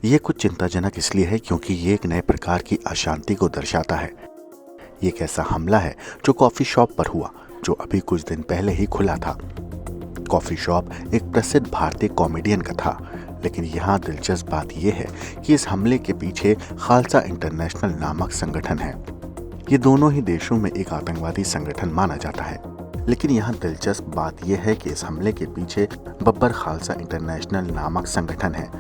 ये कुछ चिंताजनक इसलिए है क्योंकि ये एक नए प्रकार की अशांति को दर्शाता है। ये एक ऐसा हमला है जो कॉफ़ी शॉप पर हुआ, जो अभी कुछ दिन पहले ही खुला था। कॉफ़ी शॉप एक प्रसिद्ध भारतीय कॉमेडियन का था, लेकिन यहाँ दिलचस्प बात यह है कि इस हमले के पीछे खालसा इंटरनेशनल नामक संगठन है। ये दोनों ही देशों में एक आतंकवादी संगठन माना जाता है, लेकिन यहाँ दिलचस्प बात यह है कि इस हमले के पीछे बब्बर खालसा इंटरनेशनल नामक संगठन है।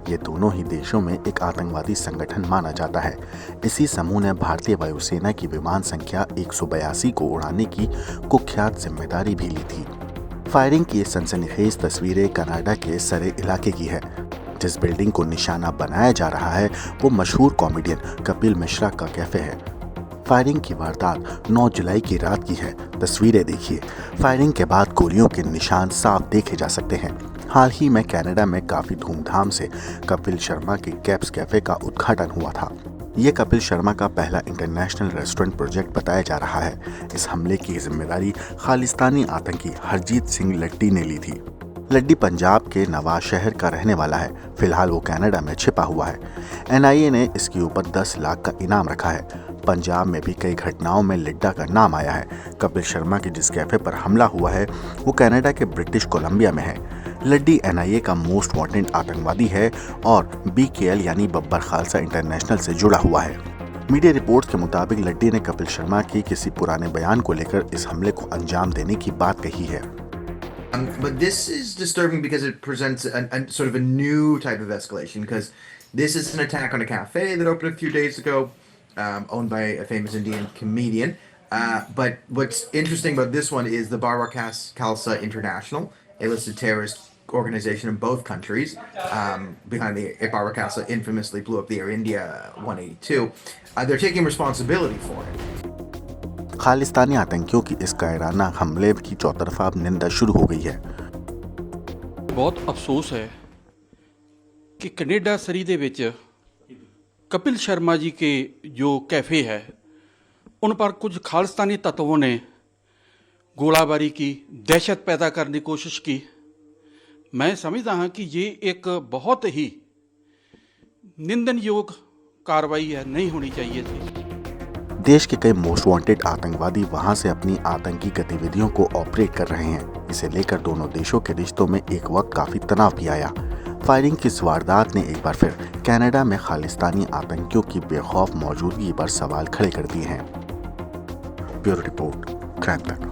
ये दोनों ही देशों में एक आतंकवादी संगठन माना जाता है। इसी समूह ने भारतीय वायुसेना की विमान संख्या 182 को उड़ाने की कुख्यात जिम्मेदारी भी ली थी। फायरिंग की ये सनसनीखेज तस्वीरें कनाडा के सरे इलाके की है। जिस बिल्डिंग को निशाना बनाया जा रहा है वो मशहूर कॉमेडियन कपिल मिश्रा का कैफे है। फायरिंग की वारदात 9 जुलाई की रात की है। तस्वीरें देखिए। फायरिंग के बाद गोलियों के निशान साफ देखे जा सकते हैं। हाल ही में कनाडा में काफी धूमधाम से कपिल शर्मा के कैप्स कैफे का उद्घाटन हुआ था। ये कपिल शर्मा का पहला इंटरनेशनल रेस्टोरेंट प्रोजेक्ट बताया जा रहा है। इस हमले की जिम्मेदारी खालिस्तानी आतंकी हरजीत सिंह लड्डी ने ली थी। लड्डी पंजाब के नवाज शहर का रहने वाला है। फिलहाल वो कनाडा में छिपा हुआ है। NIA ने इसके ऊपर 10 लाख का इनाम रखा है। पंजाब में भी कई घटनाओं में लिड्डा का नाम आया है। कपिल शर्मा के जिस कैफे पर हमला हुआ है वो कनाडा के ब्रिटिश कोलंबिया में है। लड्डी NIA का मोस्ट वांटेड आतंकवादी है और BKL यानी बब्बर खालसा इंटरनेशनल से जुड़ा हुआ है। मीडिया रिपोर्ट्स के मुताबिक लड्डी ने कपिल शर्मा की किसी पुराने बयान को लेकर इस हमले को अंजाम देने की बात कही है। But this is disturbing because it presents a sort of a new type of escalation, because this is an attack on a cafe that opened a few days ago, owned by a famous Indian comedian. But what's interesting about this one is the Barbara Khalsa International, a listed terrorist organization in both countries. Behind the Barbara Khalsa infamously blew up the Air India 182. They're taking responsibility for it. Khalistani आतंकियों की इस कायराना हमले की चौतरफा अब निंदा शुरू हो गई है। बहुत अफसोस है कि कनेडा सरी दे विच कपिल शर्मा जी के जो कैफ़े है उन पर कुछ खालिस्तानी तत्वों ने गोलाबारी की, दहशत पैदा करने की कोशिश की। मैं समझता हाँ कि ये एक बहुत ही निंदनयोग कार्रवाई है, नहीं होनी चाहिए थी। देश के कई मोस्ट वांटेड आतंकवादी वहां से अपनी आतंकी गतिविधियों को ऑपरेट कर रहे हैं। इसे लेकर दोनों देशों के रिश्तों में एक वक्त काफी तनाव भी आया। फायरिंग की इस वारदात ने एक बार फिर कनाडा में खालिस्तानी आतंकियों की बेखौफ मौजूदगी पर सवाल खड़े कर दिए हैं। ब्यूरो रिपोर्ट, क्राइम तक।